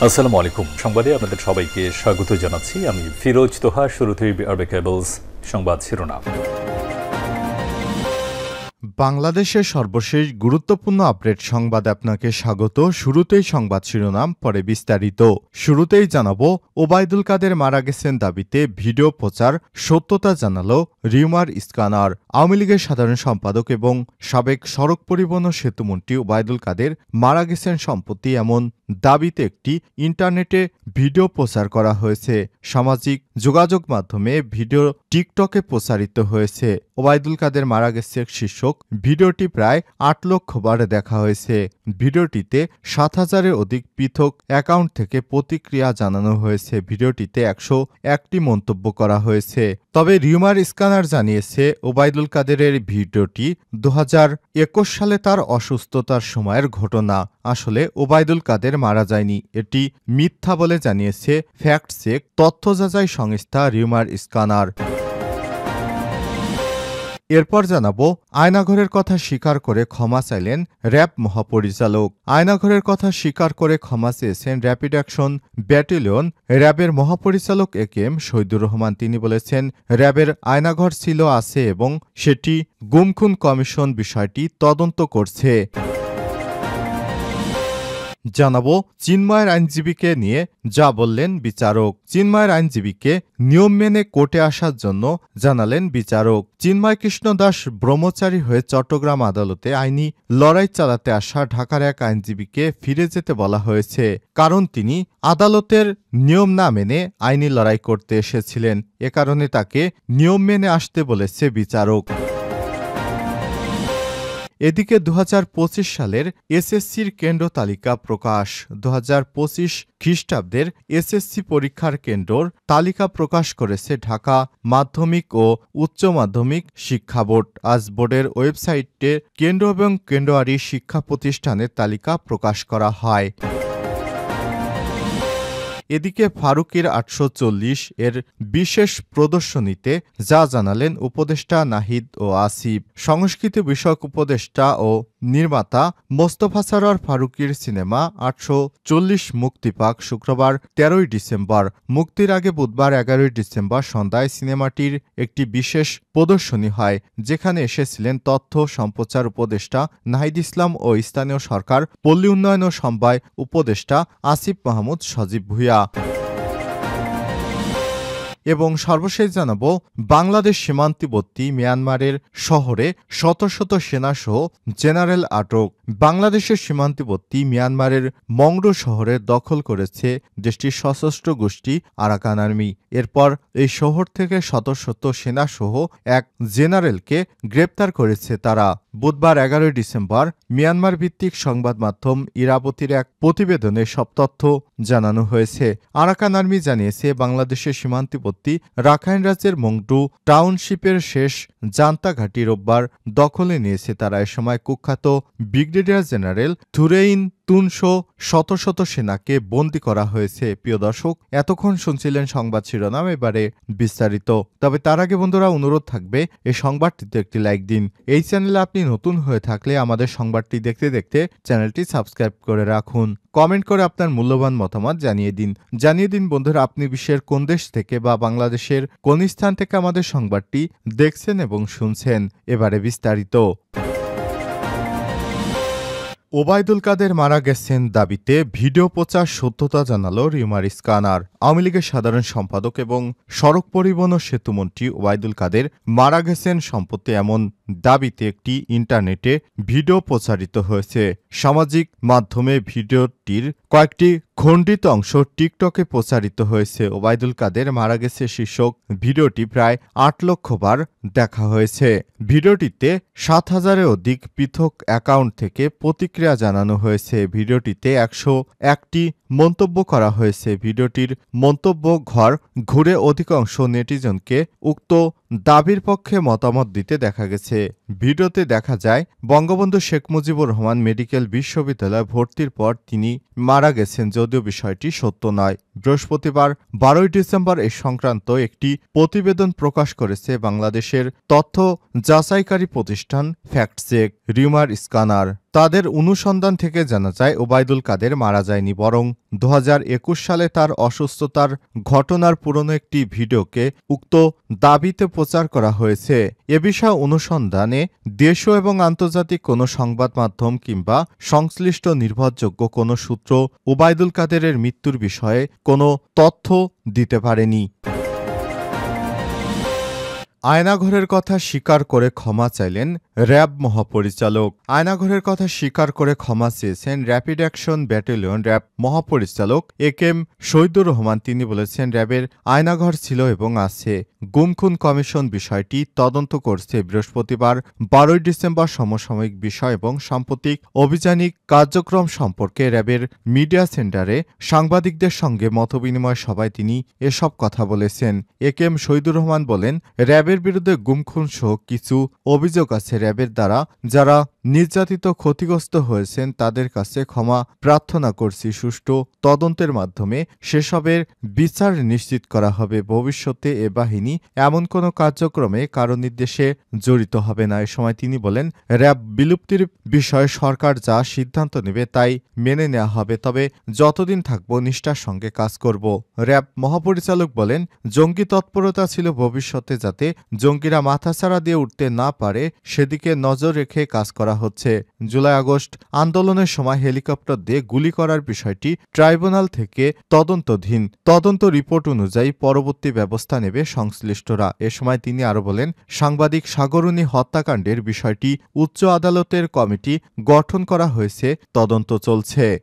আসসালামু আলাইকুম। সংবাদে আপনাদের সবাইকে স্বাগত জানাচ্ছি। আমি ফিরোজ তোহা। শুরুতেই আরবে কেবলস সংবাদ শিরোনাম। বাংলাদেশের সর্বশেষ গুরুত্বপূর্ণ আপডেট সংবাদে আপনাকে স্বাগত। শুরুতেই সংবাদ শিরোনাম, পরে বিস্তারিত। শুরুতেই জানাবো, ওবায়দুল কাদের মারা গেছেন দাবিতে ভিডিও প্রচার, সত্যতা জানালো রিউমার স্ক্যানার। আওয়ামী লীগের সাধারণ সম্পাদক এবং সাবেক সড়ক পরিবহন ও সেতুমন্ত্রী ওবায়দুল কাদের মারা গেছেন সম্প্রতি, এমন দাবিতে একটি ইন্টারনেটে ভিডিও প্রচার করা হয়েছে। সামাজিক যোগাযোগ মাধ্যমে ভিডিও টিকটকে প্রচারিত হয়েছে। ওবায়দুল কাদের মারা গেছে শীর্ষক ভিডিওটি প্রায় ৮ লক্ষ বার দেখা হয়েছে। ভিডিওটিতে ৭,০০০-এর অধিক পৃথক অ্যাকাউন্ট থেকে প্রতিক্রিয়া জানানো হয়েছে। ভিডিওটিতে ১০১টি মন্তব্য করা হয়েছে। তবে রিউমার স্ক্যানার জানিয়েছে, ওবায়দুল কাদেরের ভিডিওটি ২০২১ সালে তার অসুস্থতার সময়ের ঘটনা। আসলে ওবায়দুল কাদের মারা যায়নি, এটি মিথ্যা বলে জানিয়েছে ফ্যাক্ট চেক তথ্য যাচাই সংস্থা রিউমার স্ক্যানার। এরপর জানাবো, আয়নাঘরের কথা স্বীকার করে ক্ষমা চাইলেন র্যাব মহাপরিচালক। আয়নাঘরের কথা স্বীকার করে ক্ষমা চেয়েছেন র্যাপিড অ্যাকশন ব্যাটালিয়ন র্যাবের মহাপরিচালক একেএম শহীদুর রহমান। তিনি বলেছেন, র্যাবের আয়নাঘর ছিল, আছে এবং সেটি গুম-খুন কমিশন বিষয়টি তদন্ত করছে। জানাবো, চিন্ময়ের আইনজীবীকে নিয়ে যা বললেন বিচারক। চিন্ময়ের আইনজীবীকে নিয়ম মেনে কোর্টে আসার জন্য জানালেন বিচারক। চিন্ময় কৃষ্ণ দাস ব্রহ্মচারী হয়ে চট্টগ্রাম আদালতে আইনি লড়াই চালাতে আসা ঢাকার এক আইনজীবীকে ফিরে যেতে বলা হয়েছে, কারণ তিনি আদালতের নিয়ম না মেনে আইনি লড়াই করতে এসেছিলেন। এ কারণে তাকে নিয়ম মেনে আসতে বলেছে বিচারক। এদিকে ২০২৫ সালের এসএসসির কেন্দ্র তালিকা প্রকাশ। ২০২৫ খ্রিস্টাব্দের এসএসসি পরীক্ষার কেন্দ্রর তালিকা প্রকাশ করেছে ঢাকা মাধ্যমিক ও উচ্চ মাধ্যমিক শিক্ষা বোর্ড। আজ বোর্ডের ওয়েবসাইটে কেন্দ্র এবং কেন্দ্রীয় শিক্ষা প্রতিষ্ঠানের তালিকা প্রকাশ করা হয়। এদিকে ফারুকের ৮৪০ এর বিশেষ প্রদর্শনীতে যা জানালেন উপদেষ্টা নাহিদ ও আসিফ। সংস্কৃতি বিষয়ক উপদেষ্টা ও নির্মাতা মোস্তফা সরোয়ার ফারুকীর সিনেমা ৮৪০ মুক্তি পাক শুক্রবার ১৩ই ডিসেম্বর। মুক্তির আগে বুধবার ১১ই ডিসেম্বর সন্ধ্যায় সিনেমাটির একটি বিশেষ প্রদর্শনী হয়, যেখানে এসেছিলেন তথ্য সম্প্রচার উপদেষ্টা নাহিদ ইসলাম ও স্থানীয় সরকার পল্লী উন্নয়ন ও সমবায় উপদেষ্টা আসিফ মাহমুদ সজীব ভূঁইয়া। এবং সর্বশেষ জানাবো, বাংলাদেশ সীমান্তবর্তী মিয়ানমারের শহরে শত শত সেনাসহ জেনারেল আটক। বাংলাদেশের সীমান্তবর্তী মিয়ানমারের মংডু শহরে দখল করেছে দেশটির সশস্ত্র গোষ্ঠী আরাকান আর্মি। এরপর এই শহর থেকে শত শত সেনাসহ এক জেনারেলকে গ্রেপ্তার করেছে তারা। বুধবার ১১ই ডিসেম্বর মিয়ানমার ভিত্তিক সংবাদ মাধ্যম ইরাবতীর এক প্রতিবেদনে সব তথ্য জানানো হয়েছে। আরাকান আর্মি জানিয়েছে, বাংলাদেশের সীমান্তবর্তী রাখাইন রাজ্যের মংডু টাউনশিপের শেষ জান্তা ঘাঁটি রোববার দখলে নিয়েছে তারা। এ সময় কুখ্যাত ব্রিগেডিয়ার জেনারেল থুরেইন তুনশো শত শত সেনাকে বন্দী করা হয়েছে। প্রিয় দর্শক, এতক্ষণ শুনছিলেন সংবাদ শিরোনাম, এবারে বিস্তারিত। তবে তার আগে বন্ধুরা, অনুরোধ থাকবে এই সংবাদটিতে একটি লাইক দিন। এই চ্যানেলে আপনি নতুন হয়ে থাকলে আমাদের সংবাদটি দেখতে দেখতে চ্যানেলটি সাবস্ক্রাইব করে রাখুন। কমেন্ট করে আপনার মূল্যবান মতামত জানিয়ে দিন বন্ধুরা, আপনি বিশ্বের কোন দেশ থেকে বা বাংলাদেশের কোন স্থান থেকে আমাদের সংবাদটি দেখছেন এবং শুনছেন। এবারে বিস্তারিত। ওবায়দুল কাদের মারা গেছেন দাবিতে ভিডিও প্রচার, সত্যতা জানালো রিউমার স্ক্যানার। আওয়ামী লীগের সাধারণ সম্পাদক এবং সড়ক পরিবহন ও সেতুমন্ত্রী ওবায়দুল কাদের মারা গেছেন সম্প্রতি, এমন দাবিতে একটি ইন্টারনেটে ভিডিও প্রচারিত হয়েছে। সামাজিক মাধ্যমে ভিডিওটির কয়েকটি খণ্ডিত অংশ টিকটকে প্রচারিত হয়েছে। ওবায়দুল কাদের মারা গেছে শীর্ষক ভিডিওটি প্রায় ৮ লক্ষ বার দেখা হয়েছে। ভিডিওটিতে ৭,০০০-এর অধিক পৃথক অ্যাকাউন্ট থেকে প্রতিক্রিয়া জানানো হয়েছে। ভিডিওটিতে ১০১টি মন্তব্য করা হয়েছে। ভিডিওটির মন্তব্য ঘর ঘুরে অধিকাংশ নেটিজনকে উক্ত দাবির পক্ষে মতামত দিতে দেখা গেছে। ভিডিওতে দেখা যায়, বঙ্গবন্ধু শেখ মুজিবুর রহমান মেডিকেল বিশ্ববিদ্যালয়ে ভর্তির পর তিনি মারা গেছেন, যদিও বিষয়টি সত্য নয়। বৃহস্পতিবার ১২ই ডিসেম্বর এ সংক্রান্ত একটি প্রতিবেদন প্রকাশ করেছে বাংলাদেশের তথ্য যাচাইকারী প্রতিষ্ঠান ফ্যাক্ট চেক রিউমার স্ক্যানার। তাদের অনুসন্ধান থেকে জানা যায় ওবায়দুল কাদের মারা যায়নি, বরং 2021 সালে তার অসুস্থতার ঘটনার পুরনো একটি ভিডিওকে উক্ত দাবিতে প্রচার করা হয়েছে। এ বিষয়ে অনুসন্ধানে দেশীয় এবং আন্তর্জাতিক কোনো সংবাদ মাধ্যম কিংবা সংশ্লিষ্ট নির্ভরযোগ্য কোনো সূত্র ওবায়দুল কাদেরের মৃত্যুর বিষয়ে কোনো তথ্য দিতে পারেনি। আয়নাঘরের কথা স্বীকার করে ক্ষমা চাইলেন র্যাব মহাপরিচালক। আয়নাঘরের কথা স্বীকার করে ক্ষমা চেয়েছেন র্যাপিড অ্যাকশন ব্যাটালিয়ন র্যাব মহাপরিচালক একেএম শহীদুর রহমান। তিনি বলেছেন, র্যাবের আয়নাঘর ছিল এবং আছে। গুম-খুন কমিশন বিষয়টি তদন্ত করছে। বৃহস্পতিবার 12 ডিসেম্বর সমসাময়িক বিষয় এবং সাম্প্রতিক অভিযানিক কার্যক্রম সম্পর্কে র্যাবের মিডিয়া সেন্টারে সাংবাদিকদের সঙ্গে মতবিনিময় সভায় তিনি এসব কথা বলেছেন। একেএম শহীদুর রহমান বলেন, র্যাবের বিরুদ্ধে গুম-খুন সহ কিছু অভিযোগ আছে। র্যাবের দ্বারা যারা নির্যাতিত ক্ষতিগ্রস্ত হয়েছেন তাদের কাছে ক্ষমা প্রার্থনা করছি। সুষ্ঠু তদন্তের মাধ্যমে সেসবের বিচার নিশ্চিত করা হবে। ভবিষ্যতে এ বাহিনী এমন কোনো কার্যক্রমে কারো নির্দেশে জড়িত হবে না। এ সময় তিনি বলেন, র্যাব বিলুপ্তির বিষয়ে সরকার যা সিদ্ধান্ত নেবে তাই মেনে নেওয়া হবে, তবে যতদিন থাকব নিষ্ঠার সঙ্গে কাজ করব। র্যাব মহাপরিচালক বলেন, জঙ্গি তৎপরতা ছিল ভবিষ্যতে যাতে জঙ্গিরা মাথাছাড়া দিয়ে উঠতে না পারে সেদিকে নজর রেখে কাজ করা হচ্ছে। জুলাই আগস্ট আন্দোলনের সময় হেলিকপ্টার দিয়ে গুলি করার বিষয়টি ট্রাইব্যুনাল থেকে তদন্তাধীন। তদন্ত রিপোর্ট অনুযায়ী পরবর্তী ব্যবস্থা নেবে সংশ্লিষ্টরা। এ সময় তিনি আরো বলেন, সাংবাদিক সাগরুনী হত্যাকাণ্ডের বিষয়টি উচ্চ আদালতের কমিটি গঠন করা হয়েছে, তদন্ত চলছে।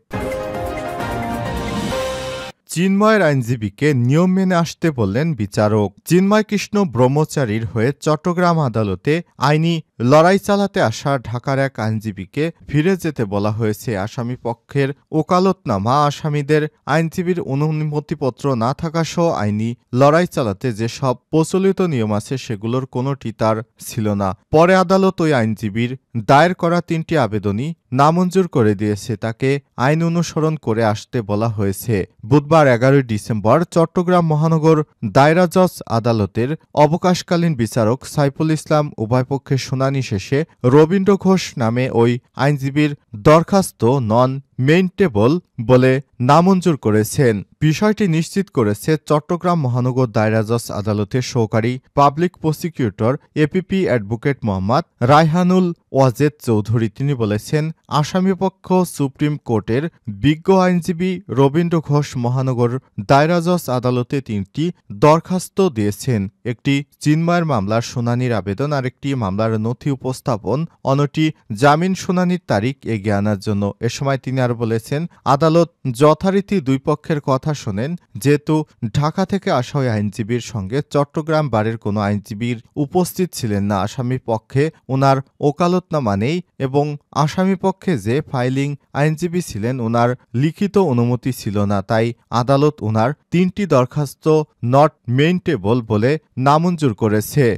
চিন্ময়ের আইনজীবীকে নিয়ম মেনে আসতে বললেন বিচারক। চিন্ময় কৃষ্ণ ব্রহ্মচারীর হয়ে চট্টগ্রাম আদালতে আইনি লড়াই চালাতে আসা ঢাকার এক আইনজীবীকে ফিরে যেতে বলা হয়েছে। আসামি পক্ষের ওকালতনামা, আসামিদের আইনজীবীর অনুমতিপত্র না থাকা সহ আইনি লড়াই চালাতে যেসব প্রচলিত নিয়ম আছে সেগুলোর কোনোটি তার ছিল না। পরে আদালত ওই আইনজীবীর দায়ের করা 3টি আবেদনই নামঞ্জুর করে দিয়েছে। তাকে আইন অনুসরণ করে আসতে বলা হয়েছে। বুধবার 11 ডিসেম্বর চট্টগ্রাম মহানগর দায়রা জজ আদালতের অবকাশকালীন বিচারক সাইফুল ইসলাম উভয়পক্ষের শুনানি শেষে রবীন্দ্র ঘোষ নামে ওই আইনজীবীর দরখাস্ত নন মেইনটেবল বলে নামঞ্জুর করেছেন। বিষয়টি নিশ্চিত করেছে চট্টগ্রাম মহানগর দায়রা জজ আদালতের সহকারী public prosecutor APP advocate Mohammad Raihanul Wajed Chowdhury. তিনি বলেছেন, আসামিপক্ষ সুপ্রিম কোর্টের বিজ্ঞ আইনজীবী রবীন্দ্র ঘোষ মহানগর দায়রা জজ আদালতে 3টি দরখাস্ত দিয়েছেন। একটি চিন্ময়ের মামলার শুনানির আবেদন, আরেকটি মামলার নথি উপস্থাপন, অন্যটি জামিন শুনানির তারিখ এগিয়ে আনার জন্য। এ সময় তিনি আরো বলেছেন, আদালত যথারীতি দুই পক্ষের কথা শোনেন। যেহেতু ঢাকা থেকে আসা ওই আইনজীবীর সঙ্গে চট্টগ্রাম বারের কোনো আইনজীবীর উপস্থিত ছিলেন না। আসামি পক্ষে ওনার ওকালতনামা নেই এবং আসামি পক্ষে যে ফাইলিং আইনজীবী ছিলেন ওনার লিখিত অনুমতি ছিল না। তাই আদালত ওনার 3টি দরখাস্ত নট মেইনটেবল বলে নামঞ্জুর করেছে।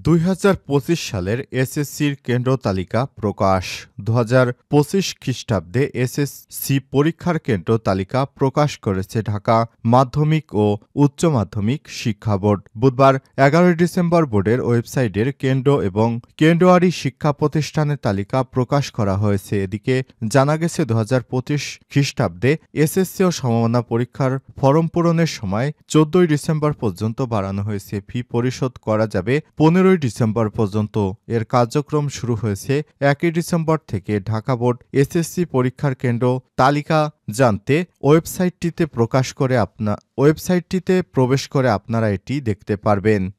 2025 সালের এসএসসির কেন্দ্র তালিকা প্রকাশ। 2025 খ্রিস্টাব্দে এসএসসি পরীক্ষার কেন্দ্র তালিকা প্রকাশ করেছে ঢাকা মাধ্যমিক ও উচ্চ মাধ্যমিক শিক্ষা বোর্ড। বুধবার 11 ডিসেম্বর বোর্ডের ওয়েবসাইটের কেন্দ্র এবং কেন্দ্রীয় শিক্ষা প্রতিষ্ঠানের তালিকা প্রকাশ করা হয়েছে। এদিকে জানা গেছে 2025 খ্রিস্টাব্দে এসএসসি ও সমমানা পরীক্ষার ফরম পূরণের সময় 14 ডিসেম্বর পর্যন্ত বাড়ানো হয়েছে। ফি পরিশোধ করা যাবে 15 ডিসেম্বর পর্যন্ত। এর কার্যক্রম শুরু হয়েছে 1 ডিসেম্বর থেকে। ঢাকা বোর্ড এসএসসি পরীক্ষার কেন্দ্র তালিকা জানতে ওয়েবসাইটটিতে প্রবেশ করে আপনারা এটি দেখতে পারবেন।